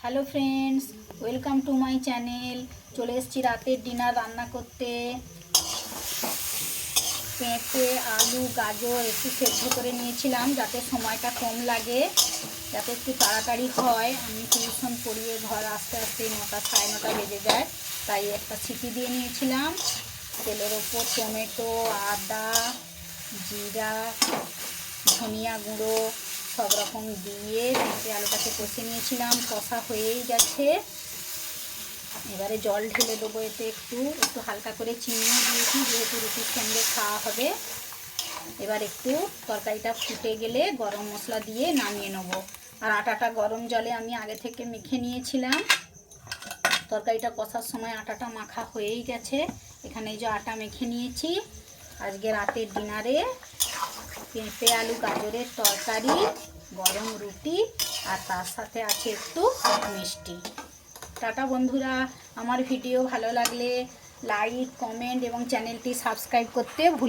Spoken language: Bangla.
Hello friends, welcome to my channel. चले एसेছি রাতের ডিনার রান্না করতে। পেঁপে আলু গাজর একটু সেদ্ধ করে নিয়েছিলাম যাতে সময়টা কম লাগে, যাতে একটু তাড়াতাড়ি হয়। আমি টিউশন পড়িয়ে ঘর আসতে আসতে 9টা সাড়ে 9টা বেজে যায়, তাই একটা সিটি দিয়ে নিয়েছিলাম। তেলের ওপর টমেটো, আদা, জিরা, ধনিয়া গুঁড়ো সব রকম দিয়ে পেঁপে আলুটাকে কষে নিয়েছিলাম। কষা হয়েই গেছে, এবারে জল ঢেলে দেবো। এতে একটু একটু হালকা করে চিনিও দিয়েছি, যেহেতু রুটির সঙ্গে খাওয়া হবে। এবার একটু তরকারিটা ফুটে গেলে গরম মশলা দিয়ে নামিয়ে নেব। আর আটাটা গরম জলে আমি আগে থেকে মেখে নিয়েছিলাম। তরকারিটা কষার সময় আটাটা মাখা হয়েই গেছে। এখানে যে আটা মেখে নিয়েছি। আজকে রাতের ডিনারে পেঁপে আলু গাজরের তরকারি, গরম রুটি, আর তার সাথে আছে একটু মিষ্টি। টাটা বন্ধুরা, আমার ভিডিও ভালো লাগলে লাইক, কমেন্ট এবং চ্যানেলটি সাবস্ক্রাইব করতে ভুলবেন না।